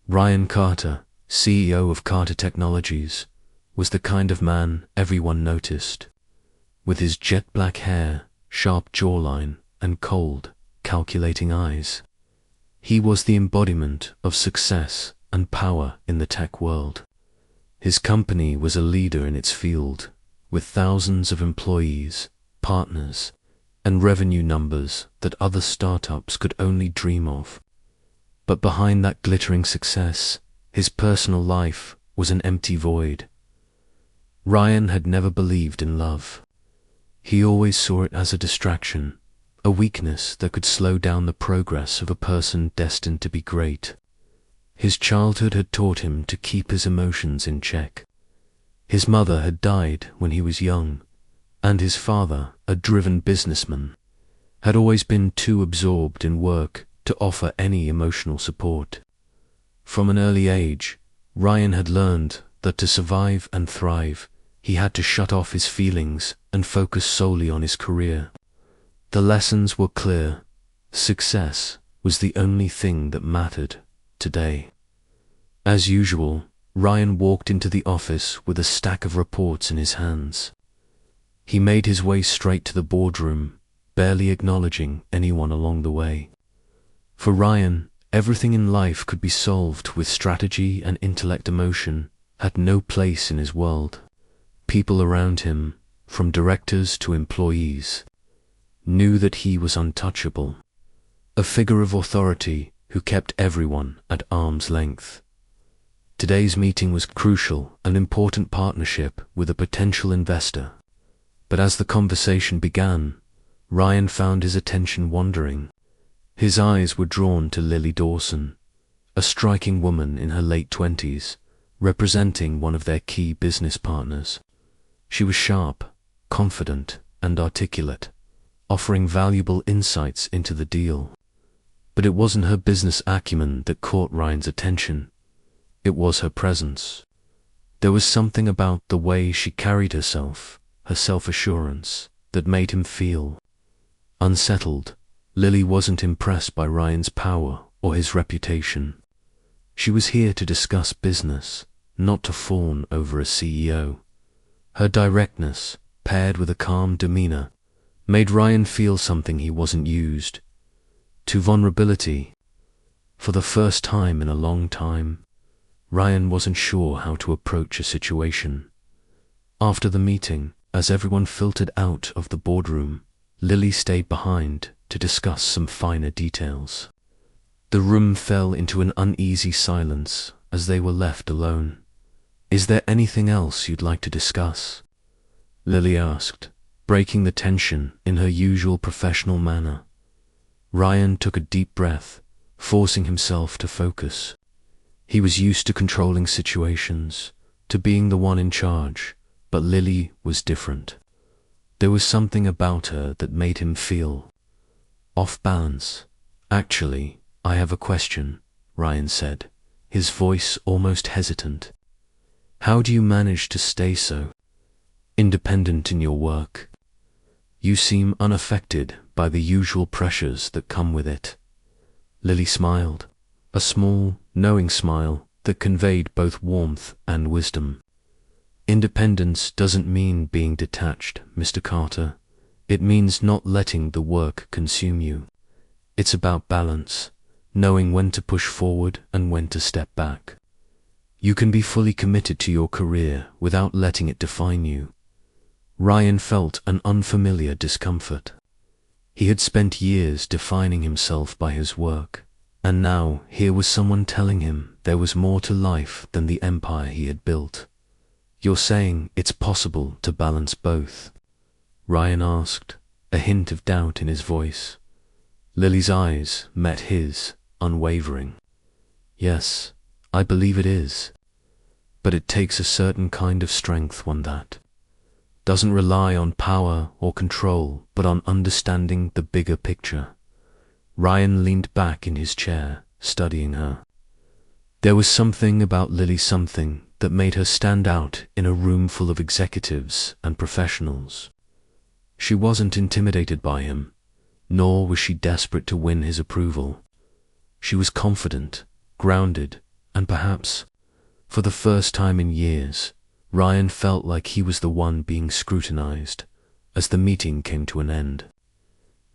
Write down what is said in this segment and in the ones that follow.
Ryan Carter, CEO of Carter Technologies, was the kind of man everyone noticed. With his jet black hair, sharp jawline, and cold, calculating eyes, he was the embodiment of success and power in the tech world. His company was a leader in its field, with thousands of employees, partners, and revenue numbers that other startups could only dream of. But behind that glittering success, his personal life was an empty void. Ryan had never believed in love. He always saw it as a distraction, a weakness that could slow down the progress of a person destined to be great. His childhood had taught him to keep his emotions in check. His mother had died when he was young, and his father, a driven businessman, had always been too absorbed in work to offer any emotional support. From an early age, Ryan had learned that to survive and thrive, he had to shut off his feelings and focus solely on his career. The lessons were clear. Success was the only thing that mattered today. As usual, Ryan walked into the office with a stack of reports in his hands. He made his way straight to the boardroom, barely acknowledging anyone along the way. For Ryan, everything in life could be solved with strategy, and intellect. Emotion had no place in his world. People around him, from directors to employees, knew that he was untouchable, a figure of authority who kept everyone at arm's length. Today's meeting was crucial, an important partnership with a potential investor. But as the conversation began, Ryan found his attention wandering. His eyes were drawn to Lily Dawson, a striking woman in her late 20s, representing one of their key business partners. She was sharp, confident, and articulate, offering valuable insights into the deal. But it wasn't her business acumen that caught Ryan's attention. It was her presence. There was something about the way she carried herself, her self-assurance, that made him feel unsettled. Lily wasn't impressed by Ryan's power or his reputation. She was here to discuss business, not to fawn over a CEO. Her directness, paired with a calm demeanor, made Ryan feel something he wasn't used to: vulnerability. For the first time in a long time, Ryan wasn't sure how to approach a situation. After the meeting, as everyone filtered out of the boardroom, Lily stayed behind to discuss some finer details. The room fell into an uneasy silence as they were left alone. "Is there anything else you'd like to discuss?" Lily asked, breaking the tension in her usual professional manner. Ryan took a deep breath, forcing himself to focus. He was used to controlling situations, to being the one in charge, but Lily was different. There was something about her that made him feel off balance. "Actually, I have a question," Ryan said, his voice almost hesitant. "How do you manage to stay so independent in your work? You seem unaffected by the usual pressures that come with it." Lily smiled, a small, knowing smile that conveyed both warmth and wisdom. "Independence doesn't mean being detached, Mr. Carter. It means not letting the work consume you. It's about balance, knowing when to push forward and when to step back. You can be fully committed to your career without letting it define you." Ryan felt an unfamiliar discomfort. He had spent years defining himself by his work, and now here was someone telling him there was more to life than the empire he had built. "You're saying it's possible to balance both?" Ryan asked, a hint of doubt in his voice. Lily's eyes met his, unwavering. "Yes, I believe it is. But it takes a certain kind of strength, one that doesn't rely on power or control, but on understanding the bigger picture." Ryan leaned back in his chair, studying her. There was something about Lily, something that made her stand out in a room full of executives and professionals. She wasn't intimidated by him, nor was she desperate to win his approval. She was confident, grounded, And perhaps, for the first time in years, Ryan felt like he was the one being scrutinized as the meeting came to an end.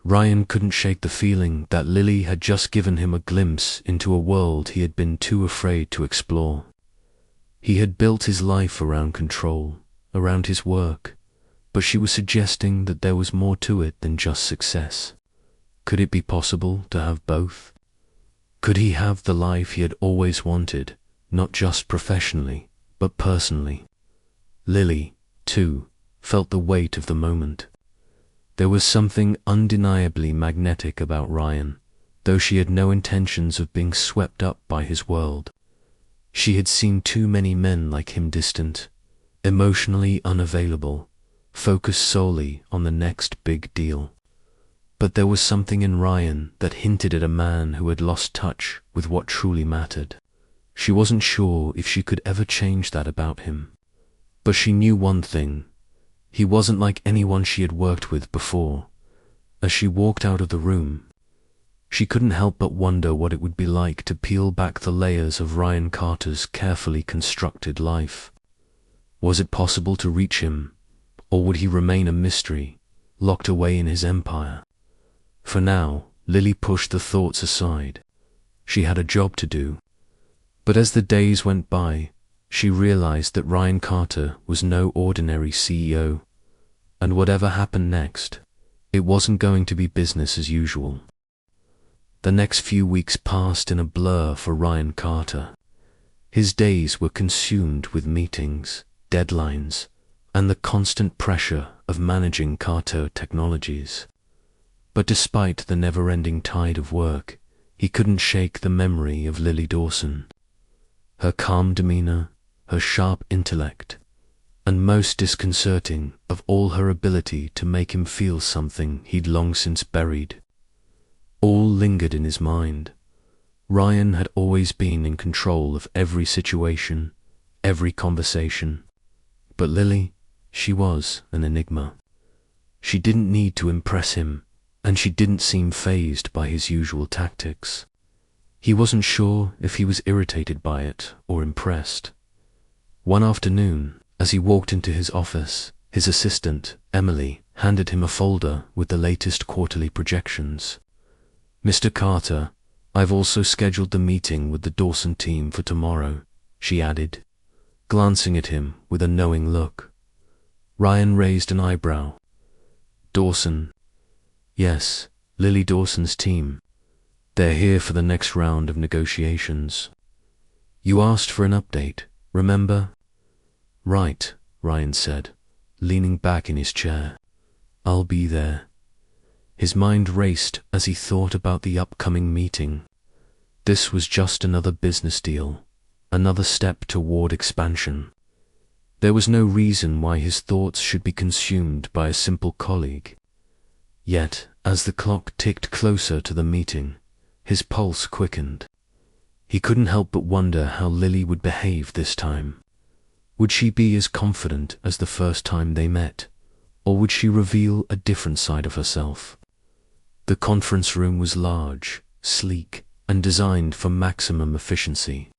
Ryan couldn't shake the feeling that Lily had just given him a glimpse into a world he had been too afraid to explore. He had built his life around control, around his work, but she was suggesting that there was more to it than just success. Could it be possible to have both? Could he have the life he had always wanted, not just professionally, but personally? Lily, too, felt the weight of the moment. There was something undeniably magnetic about Ryan, though she had no intentions of being swept up by his world. She had seen too many men like him, distant, emotionally unavailable, focused solely on the next big deal. But there was something in Ryan that hinted at a man who had lost touch with what truly mattered. She wasn't sure if she could ever change that about him. But she knew one thing: he wasn't like anyone she had worked with before. As she walked out of the room, she couldn't help but wonder what it would be like to peel back the layers of Ryan Carter's carefully constructed life. Was it possible to reach him, or would he remain a mystery, locked away in his empire? For now, Lily pushed the thoughts aside. She had a job to do. But as the days went by, she realized that Ryan Carter was no ordinary CEO, and whatever happened next, it wasn't going to be business as usual. The next few weeks passed in a blur for Ryan Carter. His days were consumed with meetings, deadlines, and the constant pressure of managing Carter Technologies. But despite the never-ending tide of work, he couldn't shake the memory of Lily Dawson. Her calm demeanor, her sharp intellect, and most disconcerting of all, her ability to make him feel something he'd long since buried. All lingered in his mind. Ryan had always been in control of every situation, every conversation. But Lily, she was an enigma. She didn't need to impress him, and she didn't seem fazed by his usual tactics. He wasn't sure if he was irritated by it or impressed. One afternoon, as he walked into his office, his assistant, Emily, handed him a folder with the latest quarterly projections. "Mr. Carter, I've also scheduled the meeting with the Dawson team for tomorrow," she added, glancing at him with a knowing look. Ryan raised an eyebrow. "Dawson?" "Yes, Lily Dawson's team. They're here for the next round of negotiations. You asked for an update, remember?" "Right," Ryan said, leaning back in his chair. "I'll be there." His mind raced as he thought about the upcoming meeting. This was just another business deal, another step toward expansion. There was no reason why his thoughts should be consumed by a simple colleague. Yet, as the clock ticked closer to the meeting, his pulse quickened. He couldn't help but wonder how Lily would behave this time. Would she be as confident as the first time they met, or would she reveal a different side of herself? The conference room was large, sleek, and designed for maximum efficiency.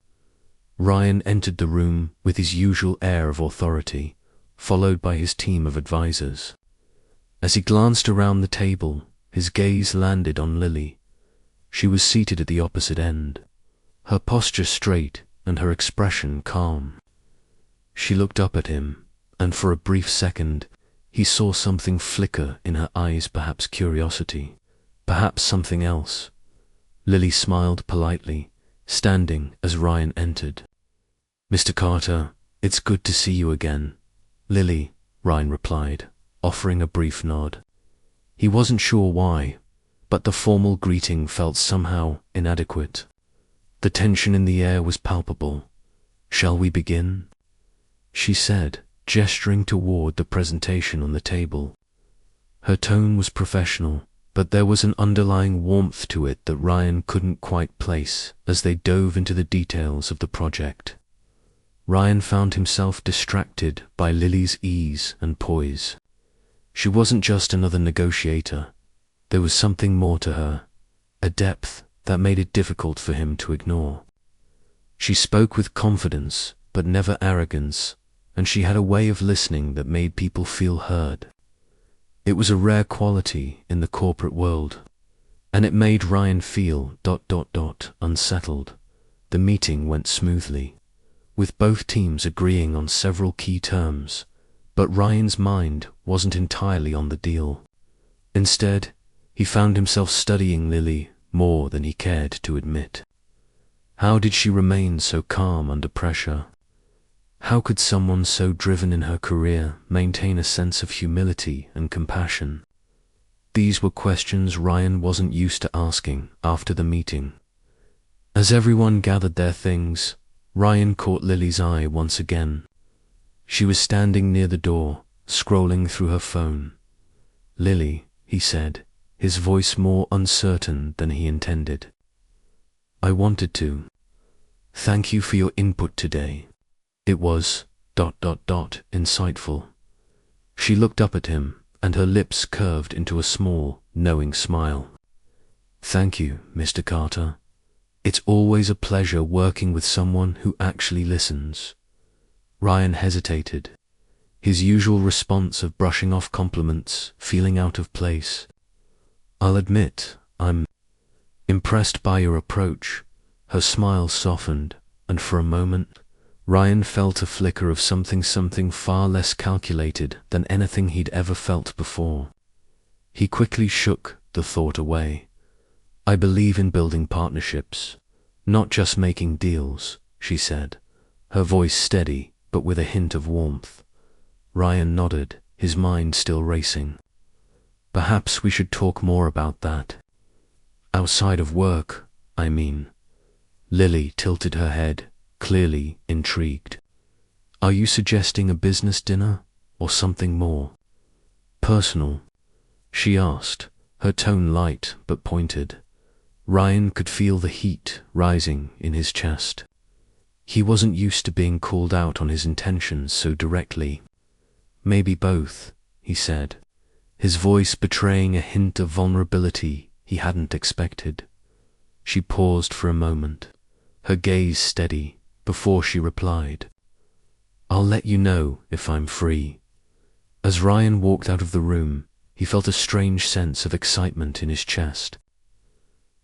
Ryan entered the room with his usual air of authority, followed by his team of advisors. As he glanced around the table, his gaze landed on Lily. She was seated at the opposite end, her posture straight and her expression calm. She looked up at him, and for a brief second, he saw something flicker in her eyes, perhaps curiosity, perhaps something else. Lily smiled politely, standing as Ryan entered. "Mr. Carter, it's good to see you again." "Lily," Ryan replied, offering a brief nod. He wasn't sure why, but the formal greeting felt somehow inadequate. The tension in the air was palpable. "Shall we begin?" she said, gesturing toward the presentation on the table. Her tone was professional, but there was an underlying warmth to it that Ryan couldn't quite place as they dove into the details of the project. Ryan found himself distracted by Lily's ease and poise. She wasn't just another negotiator. There was something more to her, a depth that made it difficult for him to ignore. She spoke with confidence, but never arrogance, and she had a way of listening that made people feel heard. It was a rare quality in the corporate world, and it made Ryan feel ... unsettled. The meeting went smoothly, with both teams agreeing on several key terms, but Ryan's mind wasn't entirely on the deal. Instead, he found himself studying Lily more than he cared to admit. How did she remain so calm under pressure? How could someone so driven in her career maintain a sense of humility and compassion? These were questions Ryan wasn't used to asking after the meeting. As everyone gathered their things, Ryan caught Lily's eye once again. She was standing near the door, scrolling through her phone. "Lily," he said, his voice more uncertain than he intended. "I wanted to thank you for your input today. It was ... insightful." She looked up at him, and her lips curved into a small, knowing smile. "Thank you, Mr. Carter. It's always a pleasure working with someone who actually listens." Ryan hesitated, his usual response of brushing off compliments feeling out of place. "I'll admit, I'm impressed by your approach." Her smile softened, and for a moment, Ryan felt a flicker of something far less calculated than anything he'd ever felt before. He quickly shook the thought away. "I believe in building partnerships, not just making deals," she said, her voice steady but with a hint of warmth. Ryan nodded, his mind still racing. "Perhaps we should talk more about that. Outside of work, I mean." Lily tilted her head, clearly intrigued. "Are you suggesting a business dinner, or something more personal?" she asked, her tone light but pointed. Ryan could feel the heat rising in his chest. He wasn't used to being called out on his intentions so directly. "Maybe both," he said, his voice betraying a hint of vulnerability he hadn't expected. She paused for a moment, her gaze steady, before she replied, "I'll let you know if I'm free." As Ryan walked out of the room, he felt a strange sense of excitement in his chest.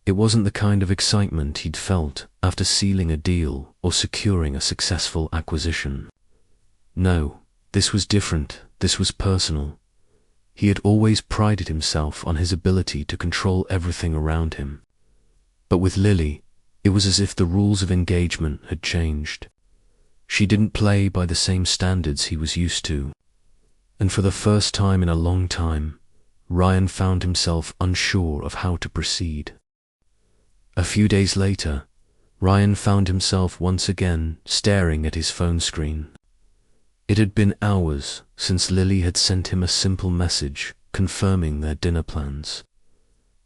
It wasn't the kind of excitement he'd felt after sealing a deal or securing a successful acquisition. No, this was different, this was personal. He had always prided himself on his ability to control everything around him. But with Lily, it was as if the rules of engagement had changed. She didn't play by the same standards he was used to. And for the first time in a long time, Ryan found himself unsure of how to proceed. A few days later, Ryan found himself once again staring at his phone screen. It had been hours since Lily had sent him a simple message confirming their dinner plans.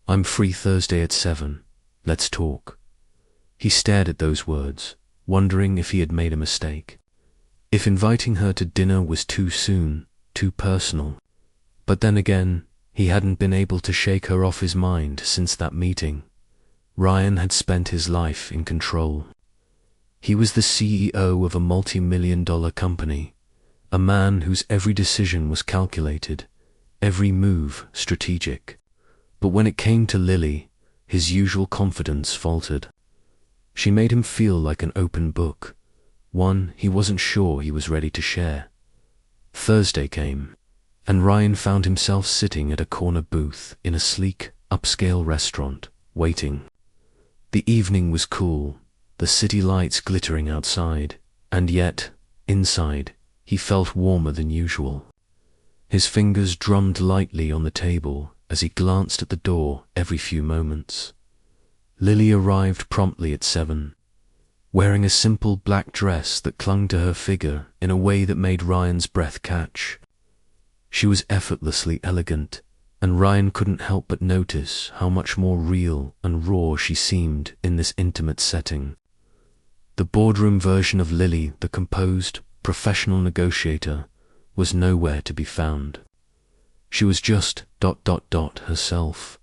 "I'm free Thursday at 7. Let's talk." He stared at those words, wondering if he had made a mistake, if inviting her to dinner was too soon, too personal. But then again, he hadn't been able to shake her off his mind since that meeting. Ryan had spent his life in control. He was the CEO of a multi-million-dollar company, a man whose every decision was calculated, every move strategic. But when it came to Lily, his usual confidence faltered. She made him feel like an open book, one he wasn't sure he was ready to share. Thursday came, and Ryan found himself sitting at a corner booth in a sleek, upscale restaurant, waiting. The evening was cool, the city lights glittering outside, and yet, inside, he felt warmer than usual. His fingers drummed lightly on the table as he glanced at the door every few moments. Lily arrived promptly at 7, wearing a simple black dress that clung to her figure in a way that made Ryan's breath catch. She was effortlessly elegant, and Ryan couldn't help but notice how much more real and raw she seemed in this intimate setting. The boardroom version of Lily, the composed, professional negotiator, was nowhere to be found. She was just ... herself.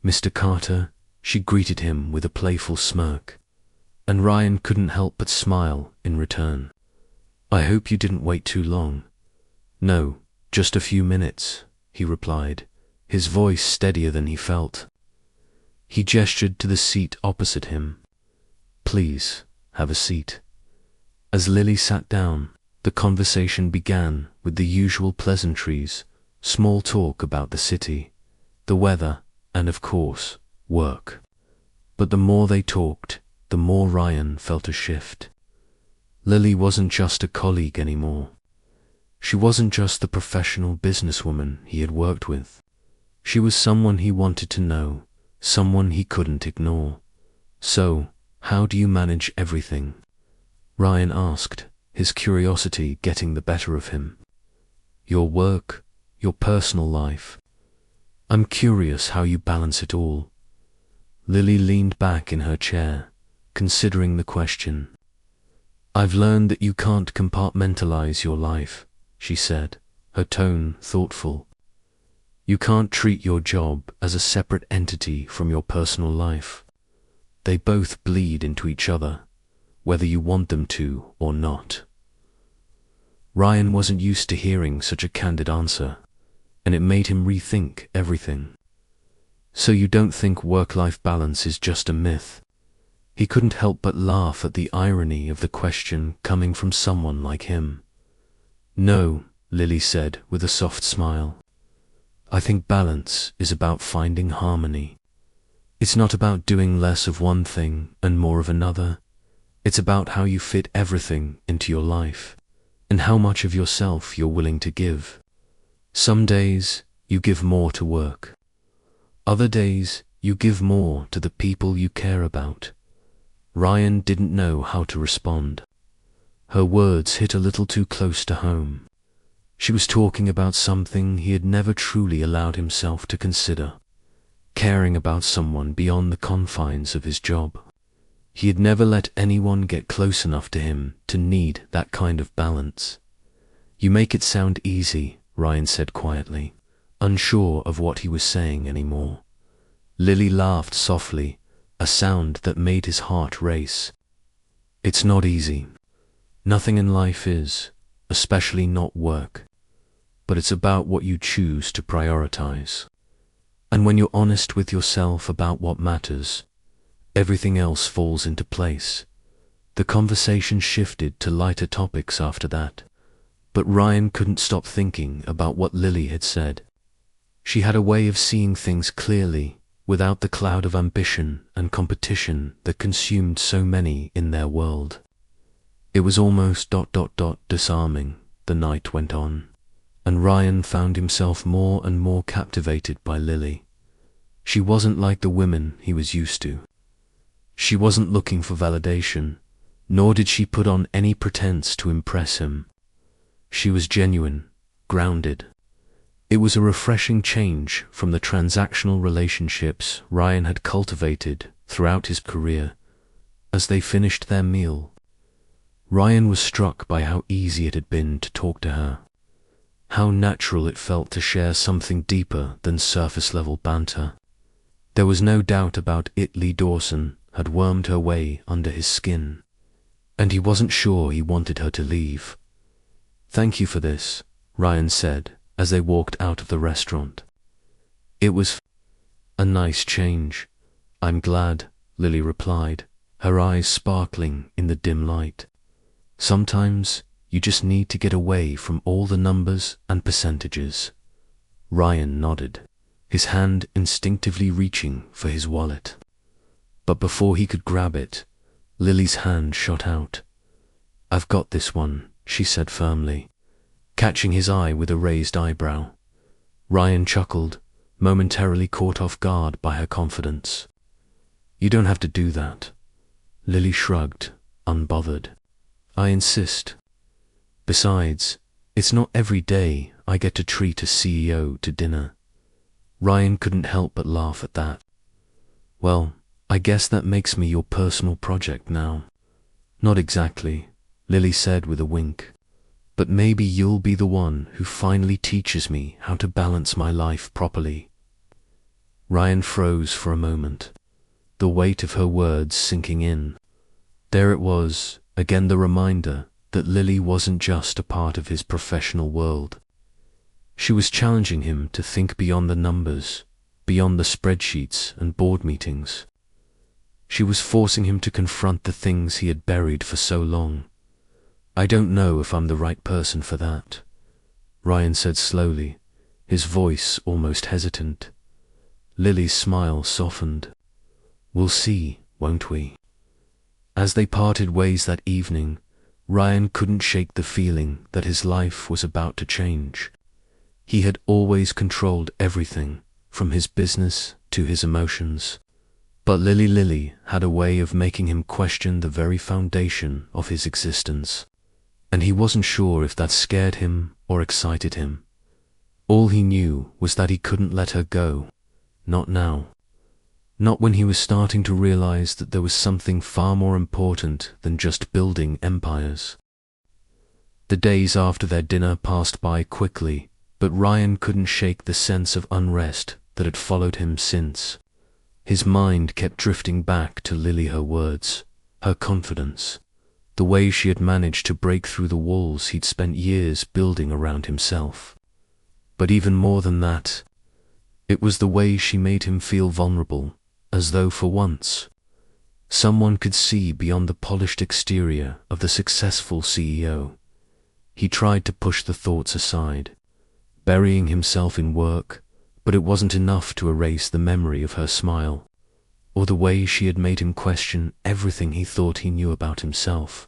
"Mr. Carter," she greeted him with a playful smirk. and Ryan couldn't help but smile in return. "I hope you didn't wait too long." "No, just a few minutes," he replied, his voice steadier than he felt. He gestured to the seat opposite him. "Please, have a seat." As Lily sat down, the conversation began with the usual pleasantries, small talk about the city, the weather, and of course, work. But the more they talked, the more Ryan felt a shift. Lily wasn't just a colleague anymore. She wasn't just the professional businesswoman he had worked with. She was someone he wanted to know, someone he couldn't ignore. "So, how do you manage everything?" Ryan asked, his curiosity getting the better of him. "Your work, your personal life. I'm curious how you balance it all." Lily leaned back in her chair, considering the question. "I've learned that you can't compartmentalize your life," she said, her tone thoughtful. "You can't treat your job as a separate entity from your personal life. They both bleed into each other, whether you want them to or not." Ryan wasn't used to hearing such a candid answer, and it made him rethink everything. "So you don't think work-life balance is just a myth?" He couldn't help but laugh at the irony of the question coming from someone like him. "No," Lily said with a soft smile. "I think balance is about finding harmony. It's not about doing less of one thing and more of another. It's about how you fit everything into your life, and how much of yourself you're willing to give. Some days you give more to work. Other days you give more to the people you care about." Ryan didn't know how to respond. Her words hit a little too close to home. She was talking about something he had never truly allowed himself to consider, caring about someone beyond the confines of his job. He had never let anyone get close enough to him to need that kind of balance. "You make it sound easy," Ryan said quietly, unsure of what he was saying anymore. Lily laughed softly, a sound that made his heart race. "It's not easy. Nothing in life is, especially not work. But it's about what you choose to prioritize. And when you're honest with yourself about what matters, everything else falls into place." The conversation shifted to lighter topics after that, but Ryan couldn't stop thinking about what Lily had said. She had a way of seeing things clearly, without the cloud of ambition and competition that consumed so many in their world. It was almost disarming. The night went on, and Ryan found himself more and more captivated by Lily. She wasn't like the women he was used to. She wasn't looking for validation, nor did she put on any pretense to impress him. She was genuine, grounded. It was a refreshing change from the transactional relationships Ryan had cultivated throughout his career. As they finished their meal, Ryan was struck by how easy it had been to talk to her, how natural it felt to share something deeper than surface-level banter. There was no doubt about it. Lee Dawson had wormed her way under his skin, and he wasn't sure he wanted her to leave. "Thank you for this," Ryan said as they walked out of the restaurant. "It was a nice change." "I'm glad," Lily replied, her eyes sparkling in the dim light. "Sometimes you just need to get away from all the numbers and percentages." Ryan nodded, his hand instinctively reaching for his wallet. But before he could grab it, Lily's hand shot out. "I've got this one," she said firmly, catching his eye with a raised eyebrow. Ryan chuckled, momentarily caught off guard by her confidence. "You don't have to do that." Lily shrugged, unbothered. "I insist. Besides, it's not every day I get to treat a CEO to dinner." Ryan couldn't help but laugh at that. "Well, I guess that makes me your personal project now." "Not exactly," Lily said with a wink. "But maybe you'll be the one who finally teaches me how to balance my life properly." Ryan froze for a moment, the weight of her words sinking in. There it was, again, the reminder that Lily wasn't just a part of his professional world. She was challenging him to think beyond the numbers, beyond the spreadsheets and board meetings. She was forcing him to confront the things he had buried for so long. "I don't know if I'm the right person for that," Ryan said slowly, his voice almost hesitant. Lily's smile softened. "We'll see, won't we?" As they parted ways that evening, Ryan couldn't shake the feeling that his life was about to change. He had always controlled everything, from his business to his emotions. But Lily had a way of making him question the very foundation of his existence. And he wasn't sure if that scared him or excited him. All he knew was that he couldn't let her go. Not now. Not when he was starting to realize that there was something far more important than just building empires. The days after their dinner passed by quickly, but Ryan couldn't shake the sense of unrest that had followed him since. His mind kept drifting back to Lily, her words, her confidence, the way she had managed to break through the walls he'd spent years building around himself. But even more than that, it was the way she made him feel vulnerable, as though for once, someone could see beyond the polished exterior of the successful CEO. He tried to push the thoughts aside, burying himself in work, but it wasn't enough to erase the memory of her smile, or the way she had made him question everything he thought he knew about himself.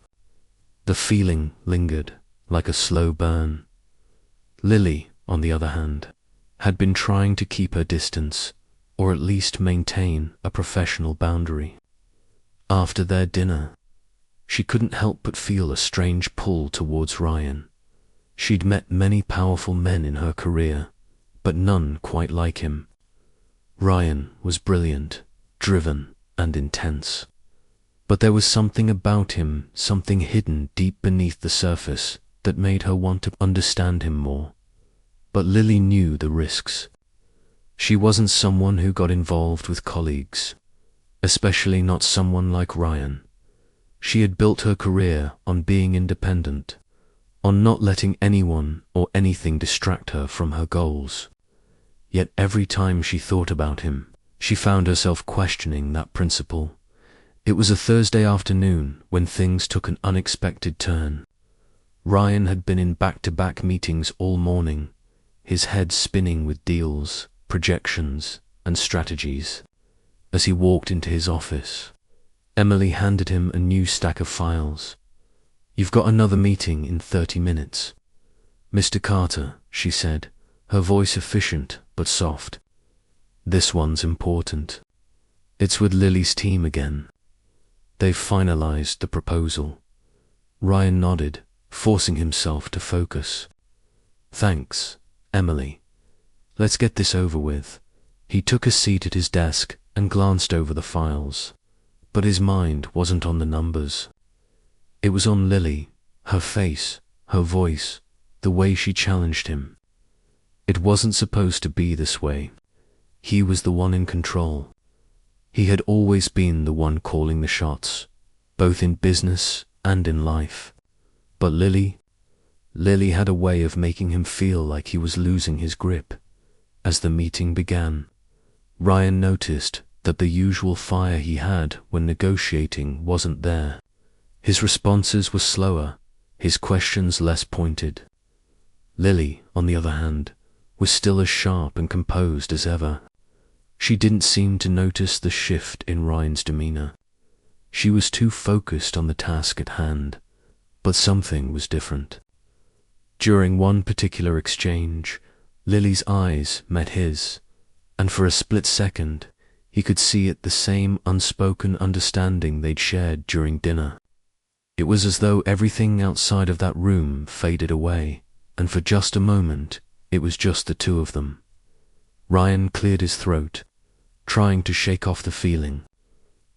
The feeling lingered, like a slow burn. Lily, on the other hand, had been trying to keep her distance, or at least maintain a professional boundary. After their dinner, she couldn't help but feel a strange pull towards Ryan. She'd met many powerful men in her career, but none quite like him. Ryan was brilliant, driven, and intense. But there was something about him, something hidden deep beneath the surface, that made her want to understand him more. But Lily knew the risks. She wasn't someone who got involved with colleagues, especially not someone like Ryan. She had built her career on being independent, on not letting anyone or anything distract her from her goals. Yet every time she thought about him, she found herself questioning that principle. It was a Thursday afternoon when things took an unexpected turn. Ryan had been in back-to-back meetings all morning, his head spinning with deals, projections, and strategies. As he walked into his office, Emily handed him a new stack of files. "You've got another meeting in 30 minutes. Mr. Carter," she said, her voice efficient but soft. "This one's important. It's with Lily's team again. They've finalized the proposal." Ryan nodded, forcing himself to focus. "Thanks, Emily. Let's get this over with." He took a seat at his desk and glanced over the files, but his mind wasn't on the numbers. It was on Lily, her face, her voice, the way she challenged him. It wasn't supposed to be this way. He was the one in control. He had always been the one calling the shots, both in business and in life. But Lily had a way of making him feel like he was losing his grip. As the meeting began, Ryan noticed that the usual fire he had when negotiating wasn't there. His responses were slower, his questions less pointed. Lily, on the other hand, was still as sharp and composed as ever. She didn't seem to notice the shift in Ryan's demeanor. She was too focused on the task at hand, but something was different. During one particular exchange, Lily's eyes met his, and for a split second, he could see it the same unspoken understanding they'd shared during dinner. It was as though everything outside of that room faded away, and for just a moment, it was just the two of them. Ryan cleared his throat, trying to shake off the feeling.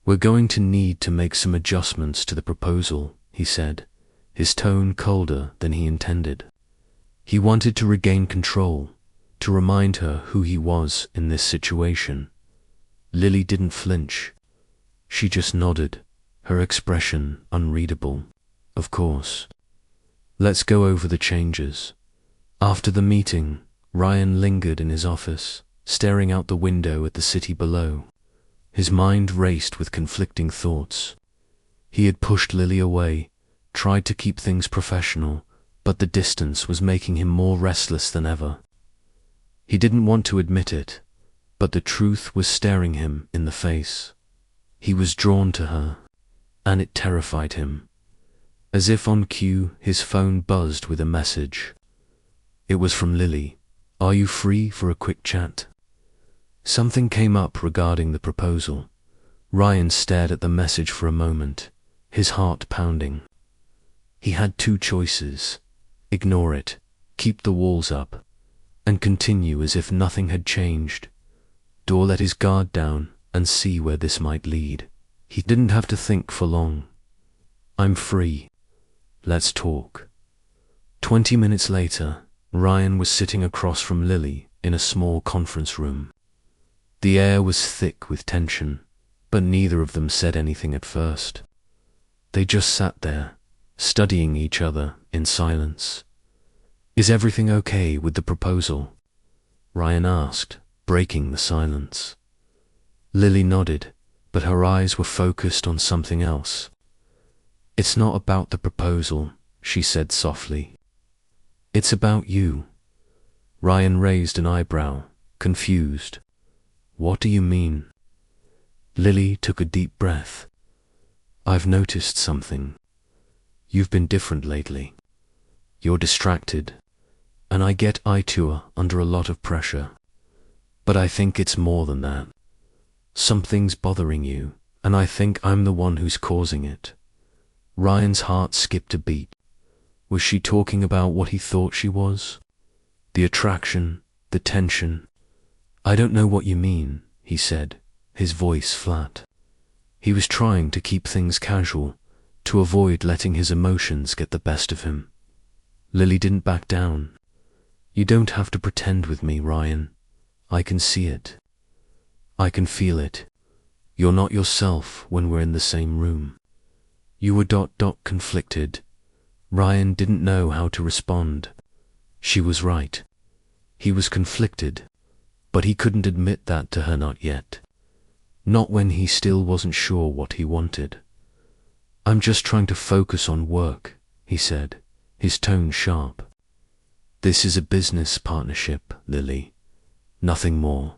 "We're going to need to make some adjustments to the proposal," he said, his tone colder than he intended. He wanted to regain control, to remind her who he was in this situation. Lily didn't flinch. She just nodded, her expression unreadable. Of course. Let's go over the changes. After the meeting, Ryan lingered in his office, staring out the window at the city below. His mind raced with conflicting thoughts. He had pushed Lily away, tried to keep things professional, but the distance was making him more restless than ever. He didn't want to admit it, but the truth was staring him in the face. He was drawn to her, and it terrified him. As if on cue, his phone buzzed with a message. It was from Lily. "Are you free for a quick chat?" Something came up regarding the proposal. Ryan stared at the message for a moment, his heart pounding. He had two choices: ignore it, keep the walls up, and continue as if nothing had changed, or let his guard down and see where this might lead. He didn't have to think for long. "I'm free. Let's talk." 20 minutes later, Ryan was sitting across from Lily in a small conference room. The air was thick with tension, but neither of them said anything at first. They just sat there, studying each other in silence. "Is everything okay with the proposal?" Ryan asked, breaking the silence. Lily nodded, but her eyes were focused on something else. "It's not about the proposal," she said softly. "It's about you." Ryan raised an eyebrow, confused. "What do you mean?" Lily took a deep breath. "I've noticed something. You've been different lately. You're distracted, and I get you're under a lot of pressure. But I think it's more than that. Something's bothering you, and I think I'm the one who's causing it." Ryan's heart skipped a beat. Was she talking about what he thought she was? The attraction, the tension. "I don't know what you mean," he said, his voice flat. He was trying to keep things casual, to avoid letting his emotions get the best of him. Lily didn't back down. "You don't have to pretend with me, Ryan. I can see it. I can feel it. You're not yourself when we're in the same room." You were conflicted. Ryan didn't know how to respond. She was right. He was conflicted, but he couldn't admit that to her, not yet. Not when he still wasn't sure what he wanted. "I'm just trying to focus on work," he said, his tone sharp. "This is a business partnership, Lily. Nothing more."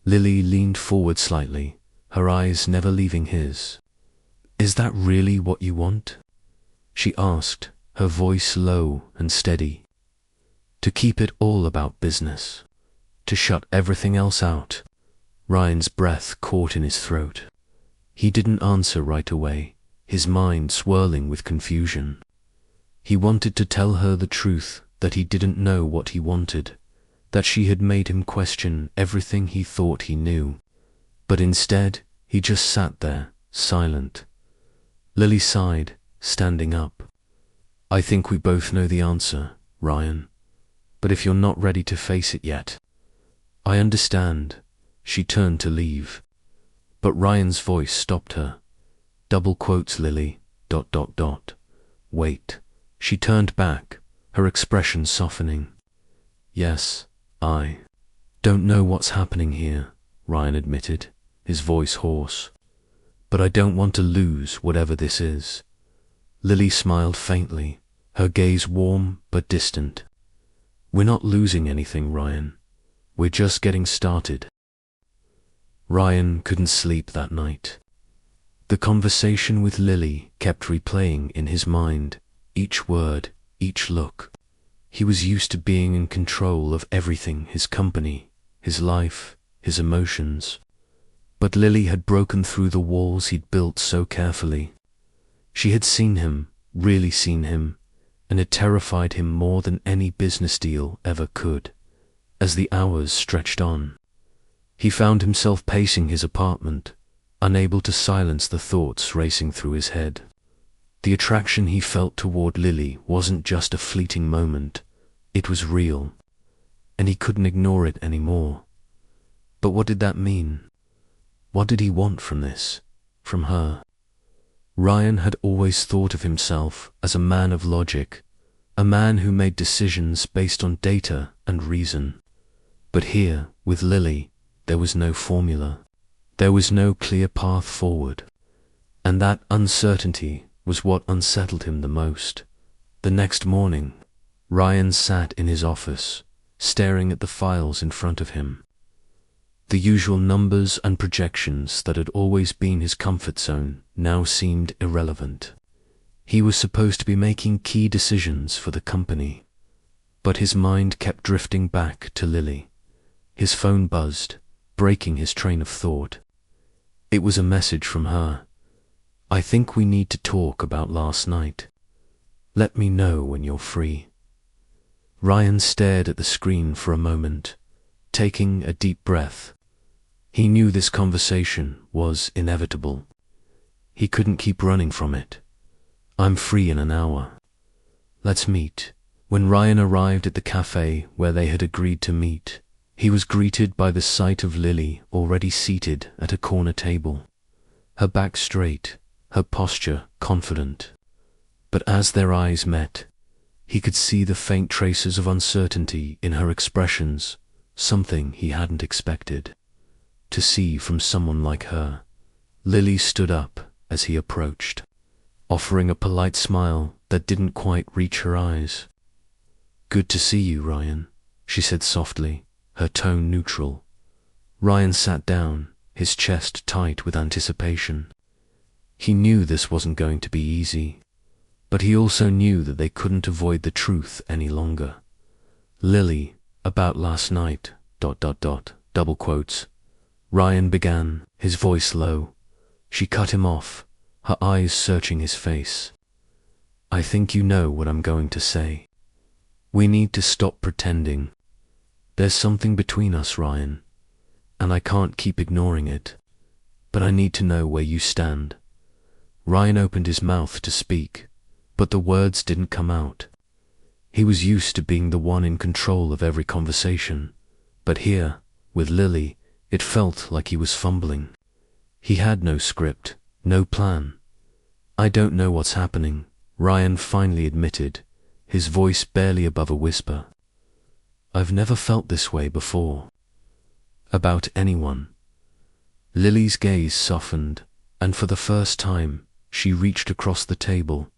Lily leaned forward slightly, her eyes never leaving his. "Is that really what you want?" she asked, her voice low and steady. "To keep it all about business? To shut everything else out?" Ryan's breath caught in his throat. He didn't answer right away, his mind swirling with confusion. He wanted to tell her the truth, that he didn't know what he wanted, that she had made him question everything he thought he knew. But instead, he just sat there, silent. Lily sighed, standing up. "I think we both know the answer, Ryan. But if you're not ready to face it yet..." "I understand." She turned to leave. But Ryan's voice stopped her. Double quotes, Lily, ... Wait. She turned back, her expression softening. "Yes, I don't know what's happening here," Ryan admitted, his voice hoarse. "But I don't want to lose whatever this is." Lily smiled faintly, her gaze warm but distant. "We're not losing anything, Ryan. We're just getting started." Ryan couldn't sleep that night. The conversation with Lily kept replaying in his mind, each word, each look. He was used to being in control of everything: his company, his life, his emotions. But Lily had broken through the walls he'd built so carefully. She had seen him, really seen him, and it terrified him more than any business deal ever could. As the hours stretched on, he found himself pacing his apartment, unable to silence the thoughts racing through his head. The attraction he felt toward Lily wasn't just a fleeting moment, it was real, and he couldn't ignore it anymore. But what did that mean? What did he want from this, from her? Ryan had always thought of himself as a man of logic, a man who made decisions based on data and reason. But here, with Lily, there was no formula. There was no clear path forward. And that uncertainty was what unsettled him the most. The next morning, Ryan sat in his office, staring at the files in front of him. The usual numbers and projections that had always been his comfort zone now seemed irrelevant. He was supposed to be making key decisions for the company, but his mind kept drifting back to Lily. His phone buzzed, breaking his train of thought. It was a message from her. "I think we need to talk about last night. Let me know when you're free." Ryan stared at the screen for a moment, taking a deep breath. He knew this conversation was inevitable. He couldn't keep running from it. "I'm free in an hour. Let's meet." When Ryan arrived at the cafe where they had agreed to meet, he was greeted by the sight of Lily already seated at a corner table, her back straight, her posture confident. But as their eyes met, he could see the faint traces of uncertainty in her expressions, something he hadn't expected to see from someone like her. Lily stood up as he approached, offering a polite smile that didn't quite reach her eyes. "Good to see you, Ryan," she said softly, her tone neutral. Ryan sat down, his chest tight with anticipation. He knew this wasn't going to be easy, but he also knew that they couldn't avoid the truth any longer. "Lily, about last night, ... double quotes." Ryan began, his voice low. She cut him off, her eyes searching his face. "I think you know what I'm going to say. We need to stop pretending. There's something between us, Ryan, and I can't keep ignoring it. But I need to know where you stand." Ryan opened his mouth to speak, but the words didn't come out. He was used to being the one in control of every conversation, but here, with Lily, it felt like he was fumbling. He had no script, no plan. "I don't know what's happening," Ryan finally admitted, his voice barely above a whisper. "I've never felt this way before. About anyone." Lily's gaze softened, and for the first time, she reached across the table,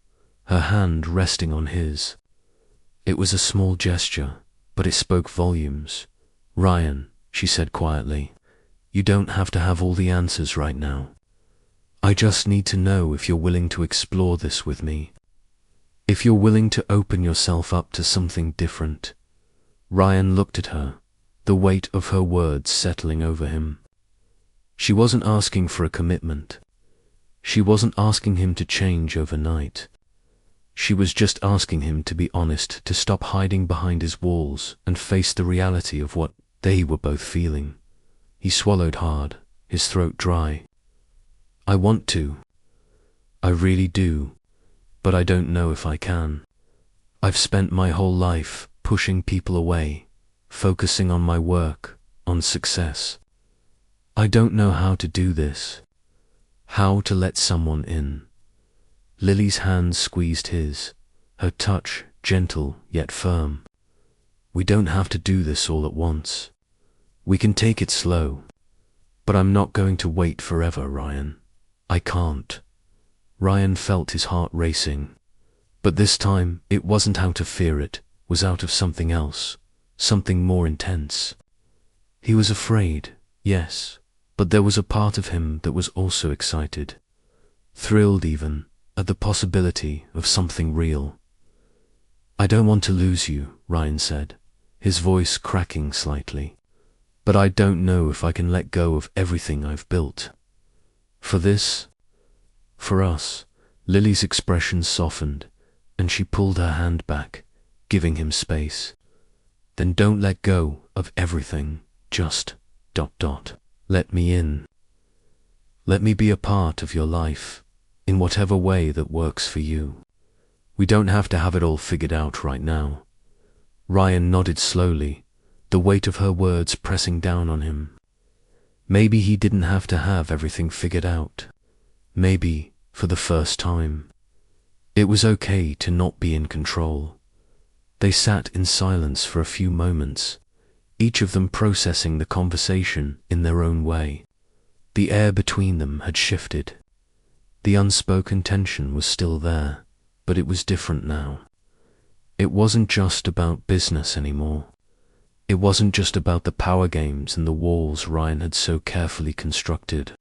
her hand resting on his. It was a small gesture, but it spoke volumes. "Ryan," she said quietly, "you don't have to have all the answers right now. I just need to know if you're willing to explore this with me. If you're willing to open yourself up to something different." Ryan looked at her, the weight of her words settling over him. She wasn't asking for a commitment. She wasn't asking him to change overnight. She was just asking him to be honest, to stop hiding behind his walls and face the reality of what they were both feeling. He swallowed hard, his throat dry. "I want to. I really do, but I don't know if I can. I've spent my whole life pushing people away, focusing on my work, on success. I don't know how to do this, how to let someone in." Lily's hand squeezed his, her touch gentle yet firm. "We don't have to do this all at once. We can take it slow. But I'm not going to wait forever, Ryan. I can't." Ryan felt his heart racing. But this time, it wasn't out of fear, it was out of something else, something more intense. He was afraid, yes, but there was a part of him that was also excited, thrilled even, at the possibility of something real. "I don't want to lose you," Ryan said, his voice cracking slightly. "But I don't know if I can let go of everything I've built. For this, for us." Lily's expression softened, and she pulled her hand back, giving him space. "Then don't let go of everything, just ... let me in. Let me be a part of your life, in whatever way that works for you. We don't have to have it all figured out right now." Ryan nodded slowly, the weight of her words pressing down on him. Maybe he didn't have to have everything figured out. Maybe, for the first time. It was okay to not be in control. They sat in silence for a few moments, each of them processing the conversation in their own way. The air between them had shifted. The unspoken tension was still there, but it was different now. It wasn't just about business anymore. It wasn't just about the power games and the walls Ryan had so carefully constructed.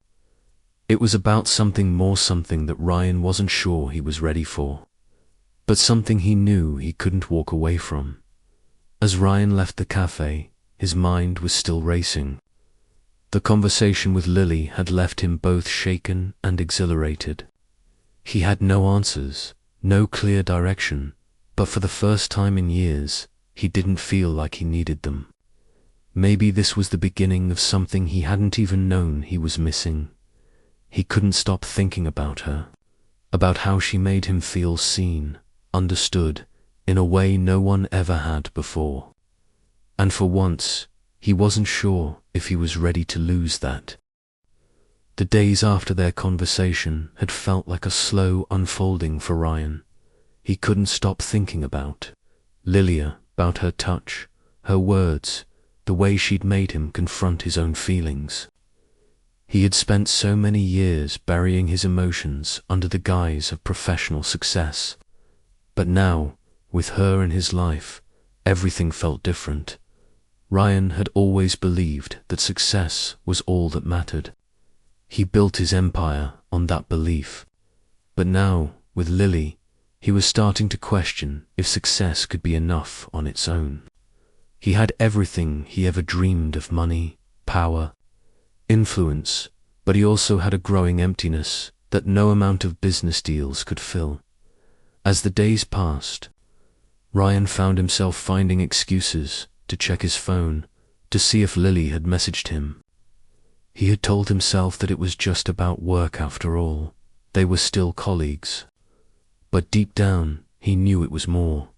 It was about something more, something that Ryan wasn't sure he was ready for, but something he knew he couldn't walk away from. As Ryan left the cafe, his mind was still racing. The conversation with Lily had left him both shaken and exhilarated. He had no answers, no clear direction, but for the first time in years, he didn't feel like he needed them. Maybe this was the beginning of something he hadn't even known he was missing. He couldn't stop thinking about her, about how she made him feel seen, understood, in a way no one ever had before. And for once, he wasn't sure if he was ready to lose that. The days after their conversation had felt like a slow unfolding for Ryan. He couldn't stop thinking about Lilia, about her touch, her words, the way she'd made him confront his own feelings. He had spent so many years burying his emotions under the guise of professional success. But now, with her in his life, everything felt different. Ryan had always believed that success was all that mattered. He built his empire on that belief. But now, with Lily, he was starting to question if success could be enough on its own. He had everything he ever dreamed of: money, power, influence, but he also had a growing emptiness that no amount of business deals could fill. As the days passed, Ryan found himself finding excuses to check his phone to see if Lily had messaged him. He had told himself that it was just about work after all. They were still colleagues. But deep down, he knew it was more.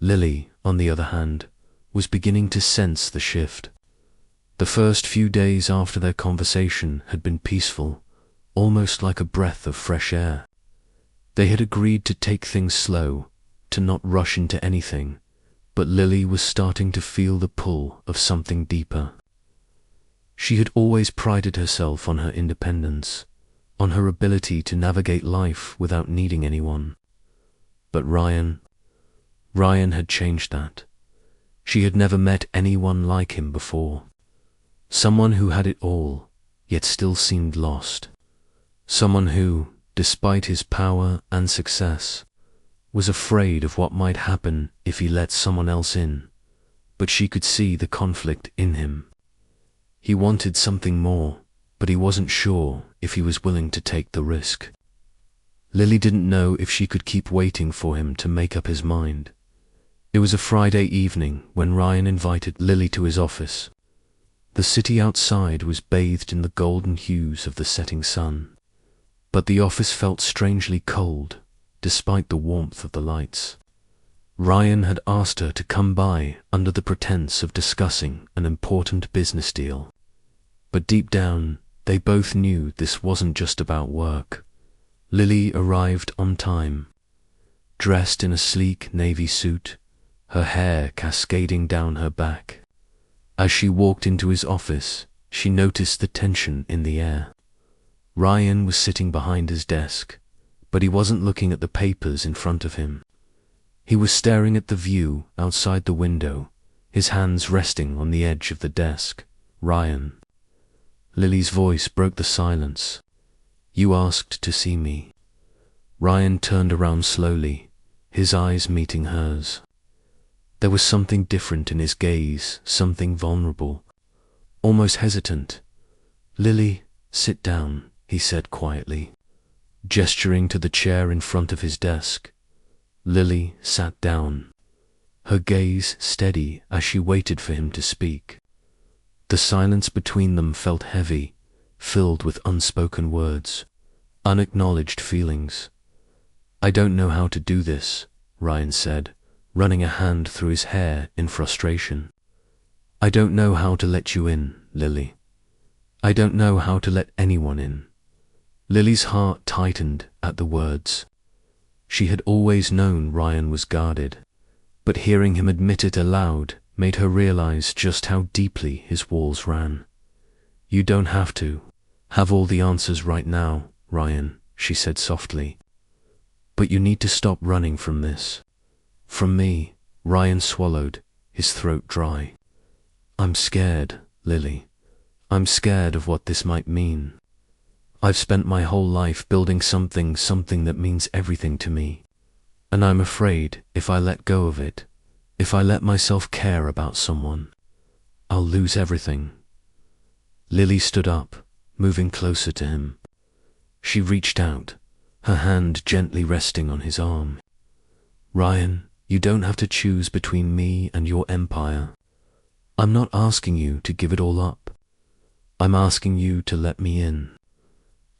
Lily, on the other hand, was beginning to sense the shift. The first few days after their conversation had been peaceful, almost like a breath of fresh air. They had agreed to take things slow, to not rush into anything, but Lily was starting to feel the pull of something deeper. She had always prided herself on her independence, on her ability to navigate life without needing anyone. But Ryan had changed that. She had never met anyone like him before. Someone who had it all, yet still seemed lost. Someone who, despite his power and success, was afraid of what might happen if he let someone else in. But she could see the conflict in him. He wanted something more, but he wasn't sure if he was willing to take the risk. Lily didn't know if she could keep waiting for him to make up his mind. It was a Friday evening when Ryan invited Lily to his office. The city outside was bathed in the golden hues of the setting sun, but the office felt strangely cold, despite the warmth of the lights. Ryan had asked her to come by under the pretense of discussing an important business deal. But deep down, they both knew this wasn't just about work. Lily arrived on time, dressed in a sleek navy suit, her hair cascading down her back. As she walked into his office, she noticed the tension in the air. Ryan was sitting behind his desk, but he wasn't looking at the papers in front of him. He was staring at the view outside the window, his hands resting on the edge of the desk. "Ryan." Lily's voice broke the silence. "You asked to see me." Ryan turned around slowly, his eyes meeting hers. There was something different in his gaze, something vulnerable, almost hesitant. "Lily, sit down," he said quietly, gesturing to the chair in front of his desk. Lily sat down, her gaze steady as she waited for him to speak. The silence between them felt heavy, filled with unspoken words, unacknowledged feelings. "I don't know how to do this," Ryan said, running a hand through his hair in frustration. "I don't know how to let you in, Lily. I don't know how to let anyone in." Lily's heart tightened at the words. She had always known Ryan was guarded, but hearing him admit it aloud made her realize just how deeply his walls ran. "You don't have to have all the answers right now, Ryan," she said softly. "But you need to stop running from this." "From me?" Ryan swallowed, his throat dry. "I'm scared, Lily. I'm scared of what this might mean. I've spent my whole life building something that means everything to me. And I'm afraid if I let go of it, if I let myself care about someone, I'll lose everything." Lily stood up, moving closer to him. She reached out, her hand gently resting on his arm. "Ryan, you don't have to choose between me and your empire. I'm not asking you to give it all up. I'm asking you to let me in.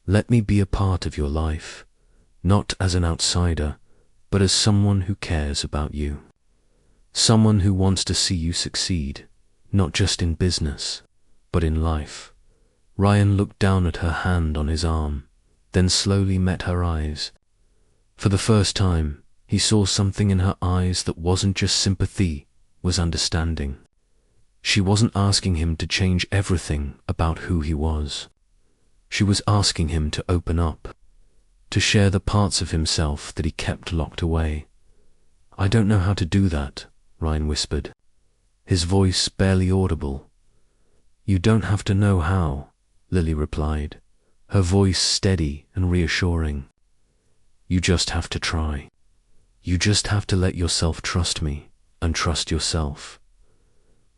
Let me be a part of your life, not as an outsider, but as someone who cares about you. Someone who wants to see you succeed, not just in business, but in life." Ryan looked down at her hand on his arm, then slowly met her eyes. For the first time, he saw something in her eyes that wasn't just sympathy, was understanding. She wasn't asking him to change everything about who he was. She was asking him to open up, to share the parts of himself that he kept locked away. "I don't know how to do that," Ryan whispered, his voice barely audible. "You don't have to know how," Lily replied, her voice steady and reassuring. "You just have to try. You just have to let yourself trust me and trust yourself."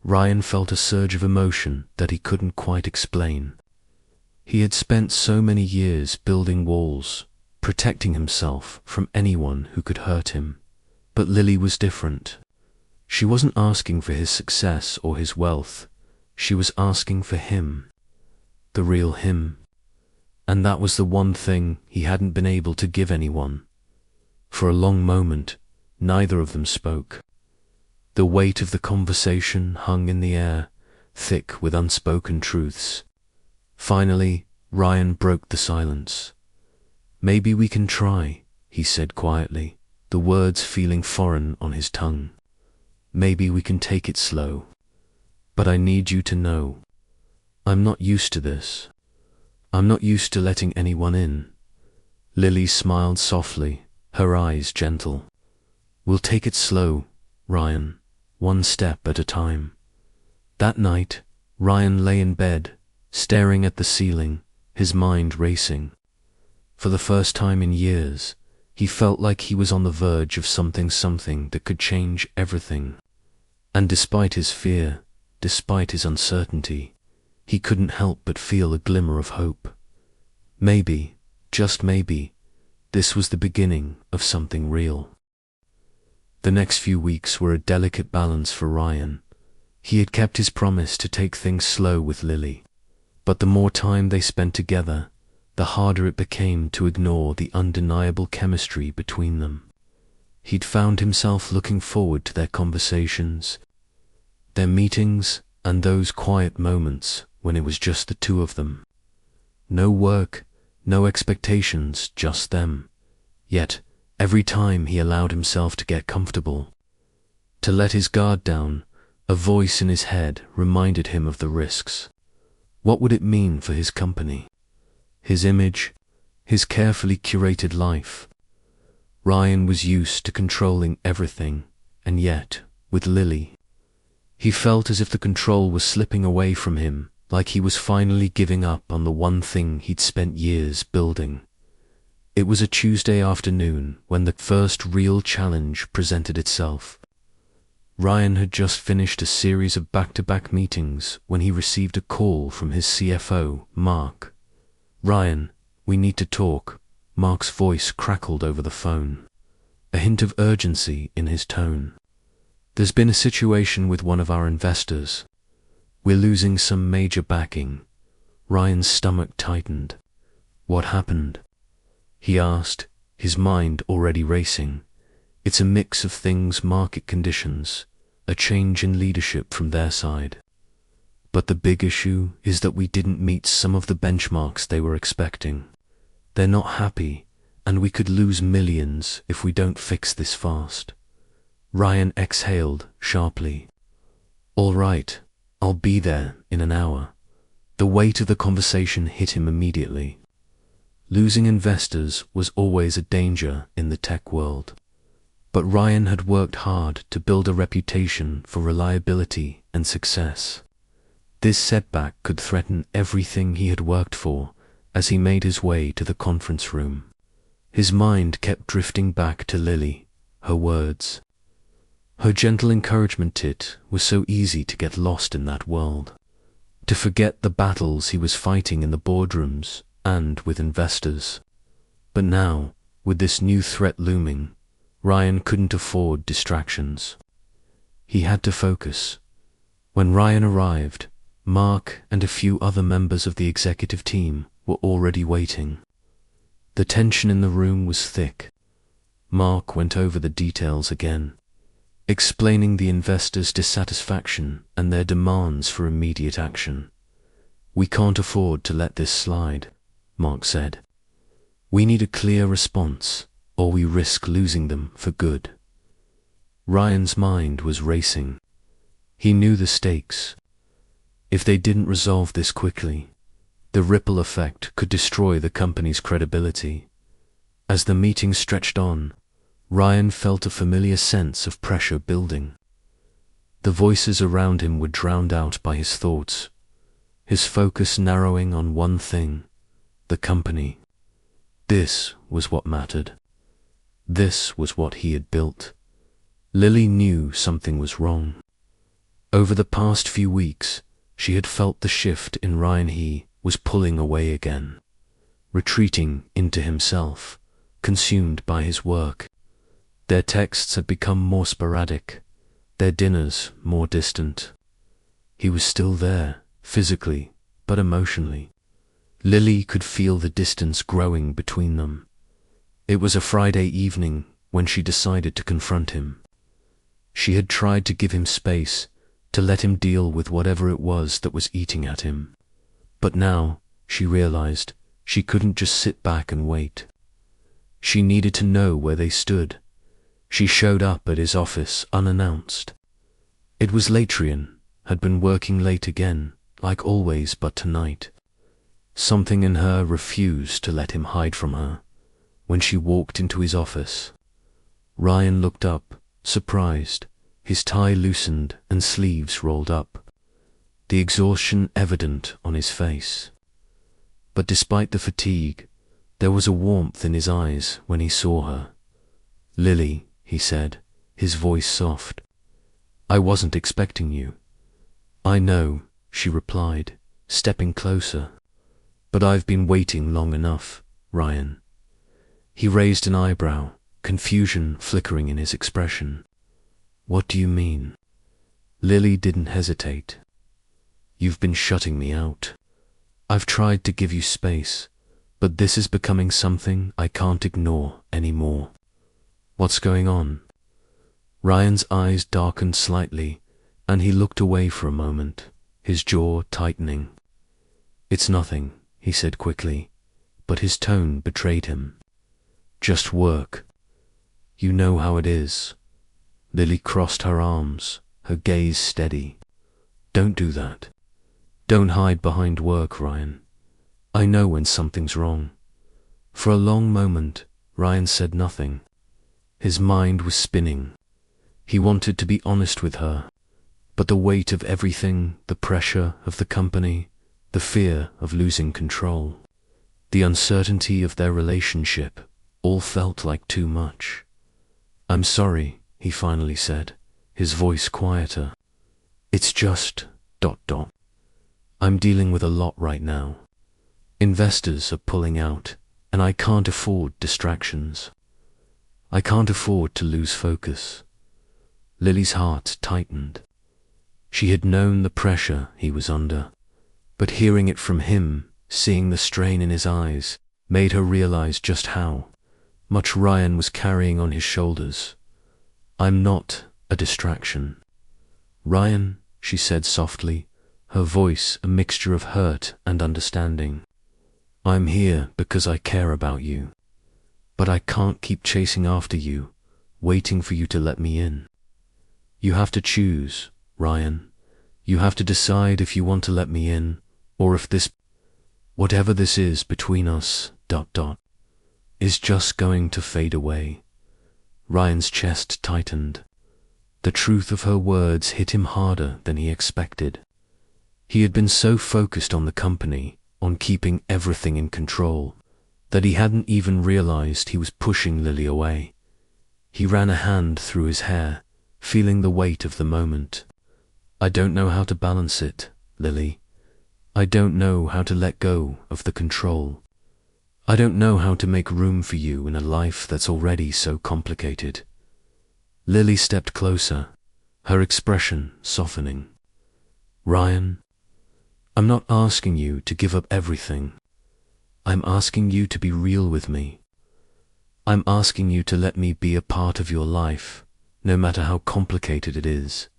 Ryan felt a surge of emotion that he couldn't quite explain. He had spent so many years building walls, protecting himself from anyone who could hurt him. But Lily was different. She wasn't asking for his success or his wealth. She was asking for him, the real him. And that was the one thing he hadn't been able to give anyone. For a long moment, neither of them spoke. The weight of the conversation hung in the air, thick with unspoken truths. Finally, Ryan broke the silence. "Maybe we can try," he said quietly, the words feeling foreign on his tongue. "Maybe we can take it slow. But I need you to know, I'm not used to this. I'm not used to letting anyone in." Lily smiled softly, her eyes gentle. "We'll take it slow, Ryan, one step at a time." That night, Ryan lay in bed, staring at the ceiling, his mind racing. For the first time in years, he felt like he was on the verge of something that could change everything. And despite his fear, despite his uncertainty, he couldn't help but feel a glimmer of hope. Maybe, just maybe, this was the beginning of something real. The next few weeks were a delicate balance for Ryan. He had kept his promise to take things slow with Lily, but the more time they spent together, the harder it became to ignore the undeniable chemistry between them. He'd found himself looking forward to their conversations, their meetings, and those quiet moments when it was just the two of them. No work, no expectations, just them. Yet, every time he allowed himself to get comfortable, to let his guard down, a voice in his head reminded him of the risks. What would it mean for his company, his image, his carefully curated life? Ryan was used to controlling everything, and yet, with Lily, he felt as if the control was slipping away from him, like he was finally giving up on the one thing he'd spent years building. It was a Tuesday afternoon when the first real challenge presented itself. Ryan had just finished a series of back-to-back meetings when he received a call from his CFO, Mark. "Ryan, we need to talk." Mark's voice crackled over the phone, a hint of urgency in his tone. "There's been a situation with one of our investors. We're losing some major backing." Ryan's stomach tightened. "What happened?" he asked, his mind already racing. "It's a mix of things, market conditions, a change in leadership from their side. But the big issue is that we didn't meet some of the benchmarks they were expecting. They're not happy, and we could lose millions if we don't fix this fast. Ryan exhaled sharply. All right, I'll be there in an hour. The weight of the conversation hit him immediately. Losing investors was always a danger in the tech world. But Ryan had worked hard to build a reputation for reliability and success. This setback could threaten everything he had worked for as he made his way to the conference room. His mind kept drifting back to Lily, her words. Her gentle encouragement. It was so easy to get lost in that world, to forget the battles he was fighting in the boardrooms and with investors. But now, with this new threat looming, Ryan couldn't afford distractions. He had to focus. When Ryan arrived, Mark and a few other members of the executive team were already waiting. The tension in the room was thick. Mark went over the details again, explaining the investors' dissatisfaction and their demands for immediate action. "We can't afford to let this slide," Mark said. "We need a clear response, or we risk losing them for good." Ryan's mind was racing. He knew the stakes. If they didn't resolve this quickly, the ripple effect could destroy the company's credibility. As the meeting stretched on, Ryan felt a familiar sense of pressure building. The voices around him were drowned out by his thoughts, his focus narrowing on one thing: the company. This was what mattered. This was what he had built. Lily knew something was wrong. Over the past few weeks, she had felt the shift in Ryan. He was pulling away again, retreating into himself, consumed by his work. Their texts had become more sporadic, their dinners more distant. He was still there, physically, but emotionally. Lily could feel the distance growing between them. It was a Friday evening when she decided to confront him. She had tried to give him space, to let him deal with whatever it was that was eating at him. But now, she realized, she couldn't just sit back and wait. She needed to know where they stood. She showed up at his office unannounced. It was Latrian, had been working late again, like always but tonight. Something in her refused to let him hide from her. When she walked into his office, Ryan looked up, surprised, his tie loosened and sleeves rolled up, the exhaustion evident on his face. But despite the fatigue, there was a warmth in his eyes when he saw her. "Lily," he said, his voice soft, "I wasn't expecting you." "I know," she replied, stepping closer. "But I've been waiting long enough, Ryan." He raised an eyebrow, confusion flickering in his expression. "What do you mean?" Lily didn't hesitate. "You've been shutting me out. I've tried to give you space, but this is becoming something I can't ignore anymore." "What's going on?" Ryan's eyes darkened slightly, and he looked away for a moment, his jaw tightening. "It's nothing," he said quickly, but his tone betrayed him. "Just work. You know how it is." Lily crossed her arms, her gaze steady. "Don't do that. Don't hide behind work, Ryan. I know when something's wrong." For a long moment, Ryan said nothing. His mind was spinning. He wanted to be honest with her, but the weight of everything, the pressure of the company, the fear of losing control, the uncertainty of their relationship, all felt like too much. "I'm sorry," he finally said, his voice quieter. "It's just ... I'm dealing with a lot right now. Investors are pulling out, and I can't afford distractions. I can't afford to lose focus." Lily's heart tightened. She had known the pressure he was under, but hearing it from him, seeing the strain in his eyes, made her realize just how much Ryan was carrying on his shoulders. "I'm not a distraction." "Ryan," she said softly, her voice a mixture of hurt and understanding, I'm here because I care about you. But I can't keep chasing after you, waiting for you to let me in. You have to choose, Ryan. You have to decide if you want to let me in, or if this, whatever this is between us, is just going to fade away. Ryan's chest tightened. The truth of her words hit him harder than he expected. He had been so focused on the company, on keeping everything in control, that he hadn't even realized he was pushing Lily away. He ran a hand through his hair, feeling the weight of the moment. I don't know how to balance it, Lily. I don't know how to let go of the control. I don't know how to make room for you in a life that's already so complicated. Lily stepped closer, her expression softening. Ryan, I'm not asking you to give up everything. I'm asking you to be real with me. I'm asking you to let me be a part of your life, no matter how complicated it is.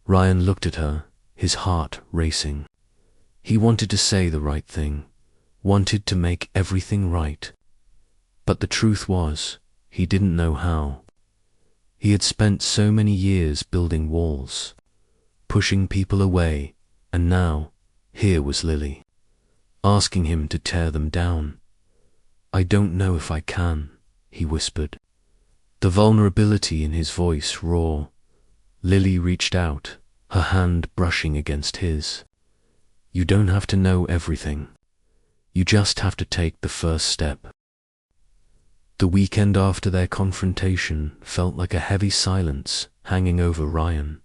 Ryan looked at her, his heart racing. He wanted to say the right thing, wanted to make everything right. But the truth was, he didn't know how. He had spent so many years building walls, pushing people away, and now, here was Lily, asking him to tear them down. I don't know if I can, he whispered, the vulnerability in his voice raw. Lily reached out, her hand brushing against his. You don't have to know everything. You just have to take the first step. The weekend after their confrontation felt like a heavy silence hanging over Ryan.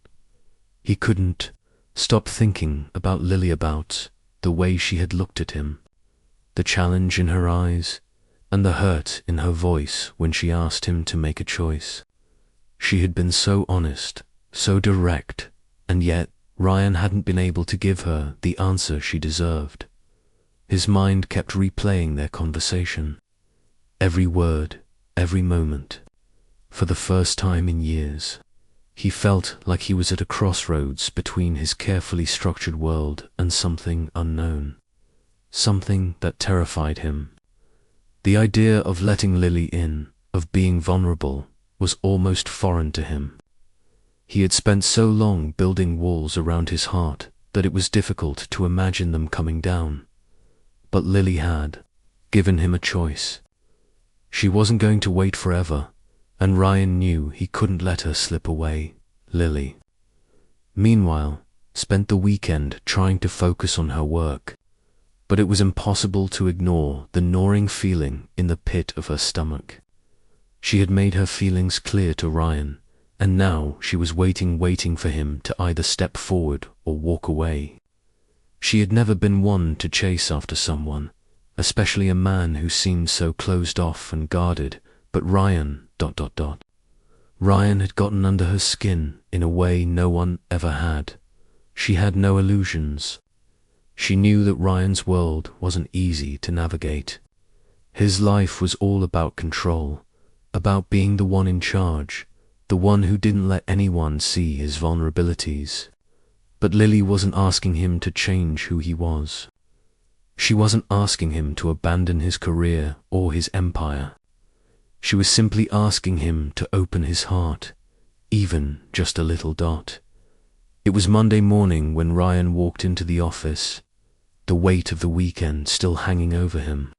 He couldn't stop thinking about Lily, about the way she had looked at him, the challenge in her eyes, and the hurt in her voice when she asked him to make a choice. She had been so honest, so direct, and yet Ryan hadn't been able to give her the answer she deserved. His mind kept replaying their conversation. Every word, every moment. For the first time in years, he felt like he was at a crossroads between his carefully structured world and something unknown, something that terrified him. The idea of letting Lily in, of being vulnerable, was almost foreign to him. He had spent so long building walls around his heart that it was difficult to imagine them coming down. But Lily had given him a choice. She wasn't going to wait forever, and Ryan knew he couldn't let her slip away. Lily, meanwhile, spent the weekend trying to focus on her work, but it was impossible to ignore the gnawing feeling in the pit of her stomach. She had made her feelings clear to Ryan, and now she was waiting for him to either step forward or walk away. She had never been one to chase after someone, especially a man who seemed so closed off and guarded, but Ryan, Ryan had gotten under her skin in a way no one ever had. She had no illusions. She knew that Ryan's world wasn't easy to navigate. His life was all about control, about being the one in charge, the one who didn't let anyone see his vulnerabilities. But Lily wasn't asking him to change who he was. She wasn't asking him to abandon his career or his empire. She was simply asking him to open his heart, even just a little. It was Monday morning when Ryan walked into the office, the weight of the weekend still hanging over him.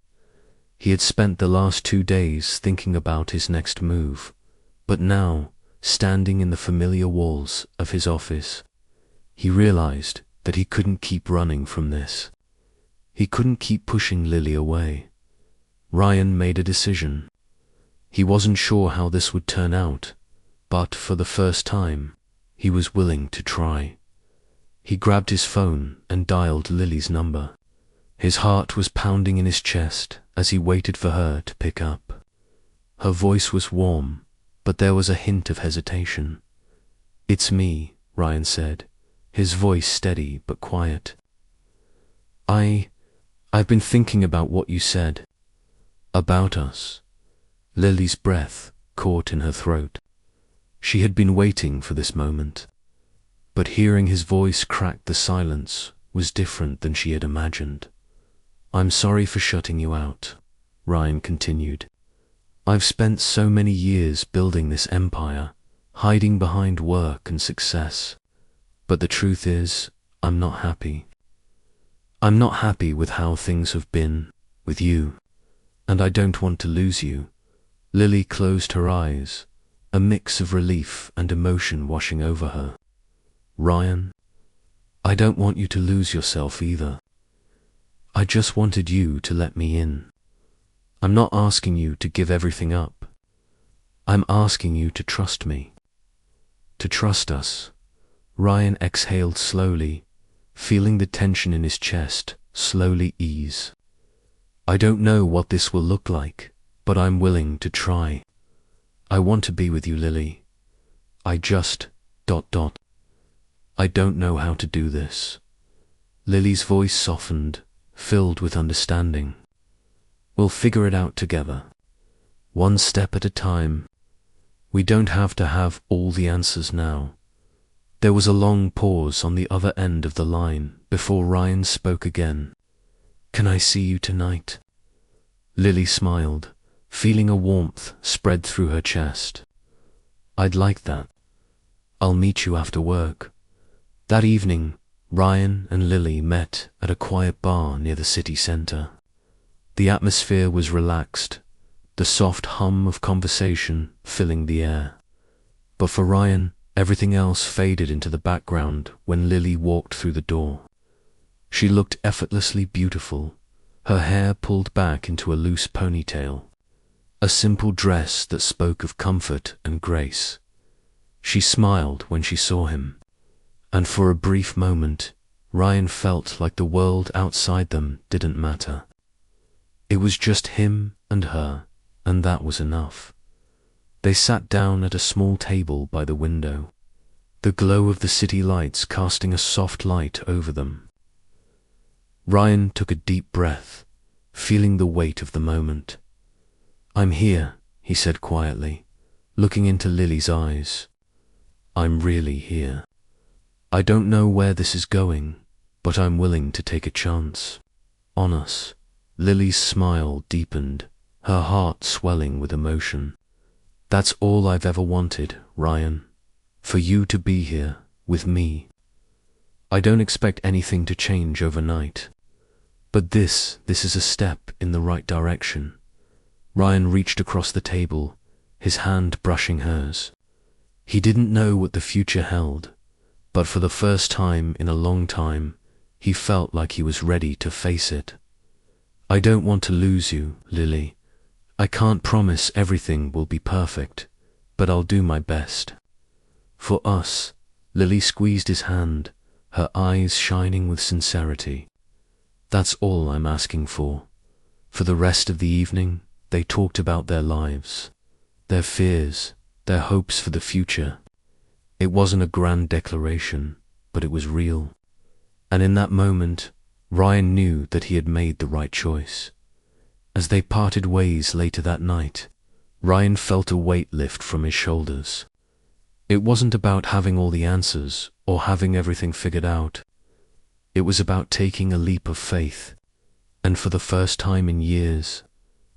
He had spent the last 2 days thinking about his next move, but now, standing in the familiar walls of his office, he realized that he couldn't keep running from this. He couldn't keep pushing Lily away. Ryan made a decision. He wasn't sure how this would turn out, but for the first time, he was willing to try. He grabbed his phone and dialed Lily's number. His heart was pounding in his chest as he waited for her to pick up. Her voice was warm, but there was a hint of hesitation. "It's me," Ryan said, his voice steady but quiet. I've been thinking about what you said. About us." Lily's breath caught in her throat. She had been waiting for this moment, but hearing his voice crack the silence was different than she had imagined. I'm sorry for shutting you out, Ryan continued. I've spent so many years building this empire, hiding behind work and success. But the truth is, I'm not happy. I'm not happy with how things have been, with you, and I don't want to lose you. Lily closed her eyes, a mix of relief and emotion washing over her. Ryan, I don't want you to lose yourself either. I just wanted you to let me in. I'm not asking you to give everything up. I'm asking you to trust me. To trust us. Ryan exhaled slowly, feeling the tension in his chest slowly ease. I don't know what this will look like, but I'm willing to try. I want to be with you, Lily. I just... I don't know how to do this. Lily's voice softened, filled with understanding. We'll figure it out together. One step at a time. We don't have to have all the answers now. There was a long pause on the other end of the line before Ryan spoke again. Can I see you tonight? Lily smiled, feeling a warmth spread through her chest. I'd like that. I'll meet you after work. That evening, Ryan and Lily met at a quiet bar near the city centre. The atmosphere was relaxed, the soft hum of conversation filling the air. But for Ryan, everything else faded into the background when Lily walked through the door. She looked effortlessly beautiful, her hair pulled back into a loose ponytail, a simple dress that spoke of comfort and grace. She smiled when she saw him, and for a brief moment, Ryan felt like the world outside them didn't matter. It was just him and her, and that was enough. They sat down at a small table by the window, the glow of the city lights casting a soft light over them. Ryan took a deep breath, feeling the weight of the moment. I'm here, he said quietly, looking into Lily's eyes. I'm really here. I don't know where this is going, but I'm willing to take a chance. On us. Lily's smile deepened, her heart swelling with emotion. That's all I've ever wanted, Ryan. For you to be here, with me. I don't expect anything to change overnight. But this is a step in the right direction. Ryan reached across the table, his hand brushing hers. He didn't know what the future held, but for the first time in a long time, he felt like he was ready to face it. I don't want to lose you, Lily. I can't promise everything will be perfect, but I'll do my best. For us, Lily squeezed his hand, her eyes shining with sincerity. That's all I'm asking for. For the rest of the evening, they talked about their lives, their fears, their hopes for the future. It wasn't a grand declaration, but it was real. And in that moment, Ryan knew that he had made the right choice. As they parted ways later that night, Ryan felt a weight lift from his shoulders. It wasn't about having all the answers or having everything figured out. It was about taking a leap of faith. And for the first time in years,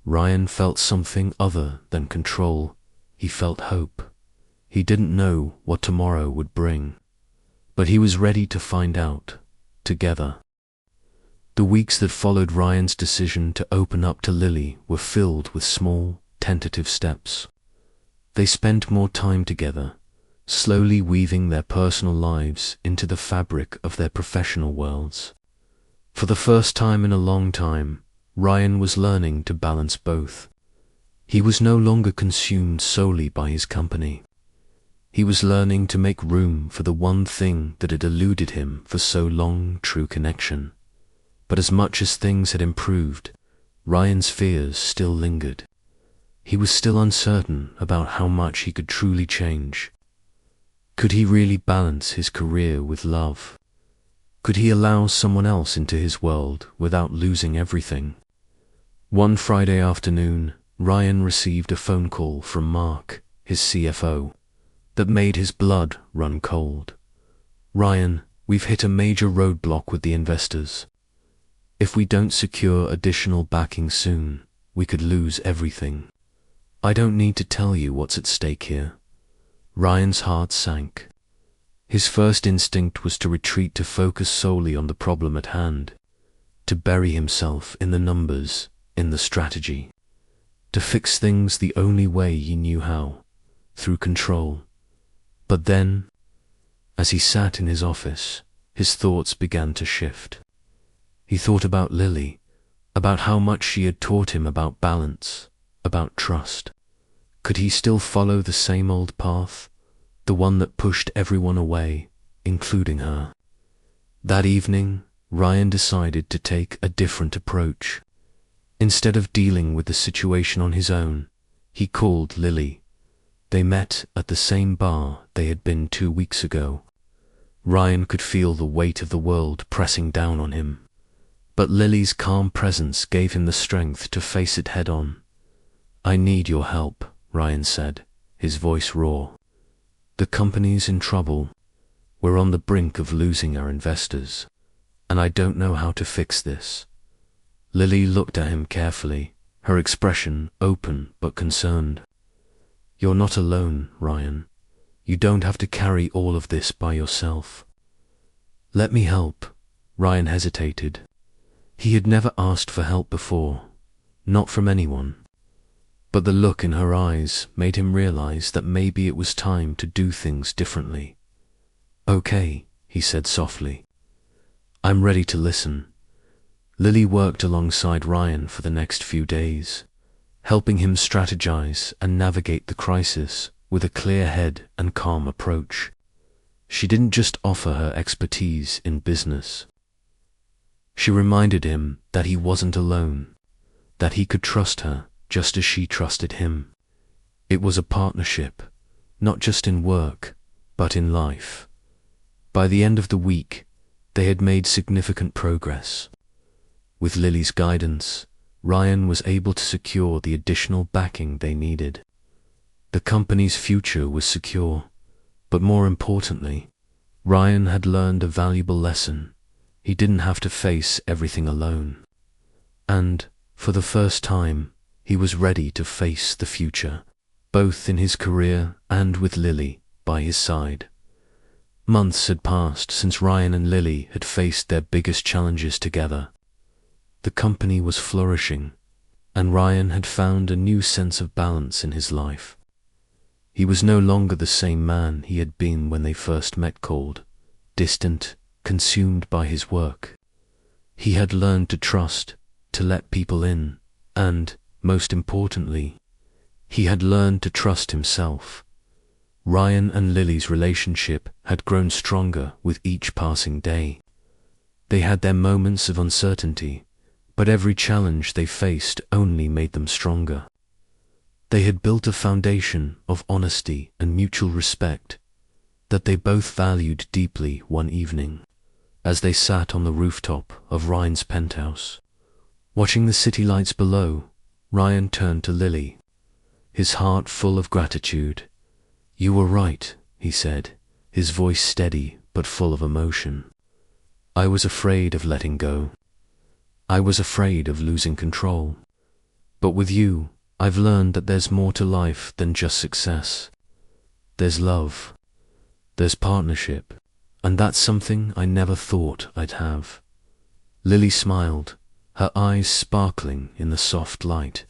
Ryan felt something other than control. He felt hope. He didn't know what tomorrow would bring, but he was ready to find out, together. The weeks that followed Ryan's decision to open up to Lily were filled with small, tentative steps. They spent more time together, slowly weaving their personal lives into the fabric of their professional worlds. For the first time in a long time, Ryan was learning to balance both. He was no longer consumed solely by his company. He was learning to make room for the one thing that had eluded him for so long, true connection. But as much as things had improved, Ryan's fears still lingered. He was still uncertain about how much he could truly change. Could he really balance his career with love? Could he allow someone else into his world without losing everything? One Friday afternoon, Ryan received a phone call from Mark, his CFO, that made his blood run cold. Ryan, we've hit a major roadblock with the investors. If we don't secure additional backing soon, we could lose everything. I don't need to tell you what's at stake here. Ryan's heart sank. His first instinct was to retreat, to focus solely on the problem at hand, to bury himself in the numbers, in the strategy, to fix things the only way he knew how, through control. But then, as he sat in his office, his thoughts began to shift. He thought about Lily, about how much she had taught him about balance, about trust. Could he still follow the same old path, the one that pushed everyone away, including her? That evening, Ryan decided to take a different approach. Instead of dealing with the situation on his own, he called Lily. They met at the same bar they had been 2 weeks ago. Ryan could feel the weight of the world pressing down on him, but Lily's calm presence gave him the strength to face it head on. "I need your help," Ryan said, his voice raw. "The company's in trouble. We're on the brink of losing our investors, and I don't know how to fix this." Lily looked at him carefully, her expression open but concerned. "You're not alone, Ryan. You don't have to carry all of this by yourself." "Let me help." Ryan hesitated. He had never asked for help before, not from anyone. But the look in her eyes made him realize that maybe it was time to do things differently. "Okay," he said softly. "I'm ready to listen." Lily worked alongside Ryan for the next few days, helping him strategize and navigate the crisis with a clear head and calm approach. She didn't just offer her expertise in business. She reminded him that he wasn't alone, that he could trust her just as she trusted him. It was a partnership, not just in work, but in life. By the end of the week, they had made significant progress. With Lily's guidance, Ryan was able to secure the additional backing they needed. The company's future was secure, but more importantly, Ryan had learned a valuable lesson. He didn't have to face everything alone. And, for the first time, he was ready to face the future, both in his career and with Lily by his side. Months had passed since Ryan and Lily had faced their biggest challenges together. The company was flourishing, and Ryan had found a new sense of balance in his life. He was no longer the same man he had been when they first met, cold, distant, consumed by his work. He had learned to trust, to let people in, and, most importantly, he had learned to trust himself. Ryan and Lily's relationship had grown stronger with each passing day. They had their moments of uncertainty, but every challenge they faced only made them stronger. They had built a foundation of honesty and mutual respect that they both valued deeply. One evening, as they sat on the rooftop of Ryan's penthouse, watching the city lights below, Ryan turned to Lily, his heart full of gratitude. "You were right," he said, his voice steady but full of emotion. "I was afraid of letting go. I was afraid of losing control. But with you, I've learned that there's more to life than just success. There's love. There's partnership. And that's something I never thought I'd have." Lily smiled, her eyes sparkling in the soft light.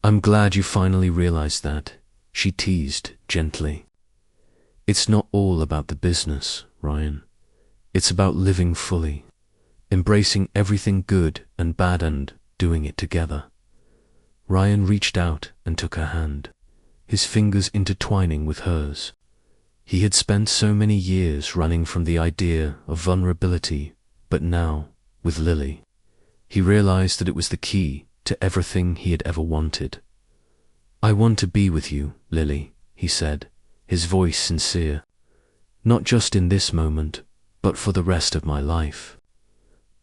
"I'm glad you finally realized that," she teased gently. "It's not all about the business, Ryan. It's about living fully, embracing everything good and bad and doing it together." Ryan reached out and took her hand, his fingers intertwining with hers. He had spent so many years running from the idea of vulnerability, but now, with Lily, he realized that it was the key to everything he had ever wanted. "I want to be with you, Lily," he said, his voice sincere. "Not just in this moment, but for the rest of my life.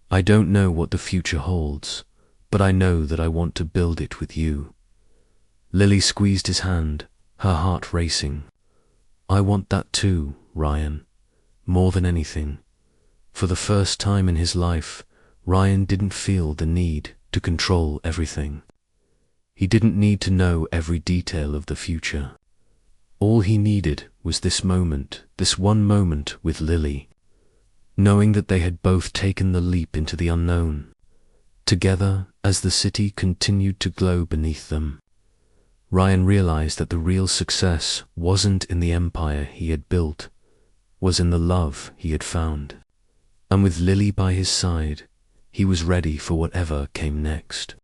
I don't know what the future holds, but I know that I want to build it with you." Lily squeezed his hand, her heart racing. "I want that too, Ryan, more than anything." For the first time in his life, Ryan didn't feel the need to control everything. He didn't need to know every detail of the future. All he needed was this moment, this one moment with Lily, knowing that they had both taken the leap into the unknown, together as the city continued to glow beneath them. Ryan realized that the real success wasn't in the empire he had built, was in the love he had found. And with Lily by his side, he was ready for whatever came next.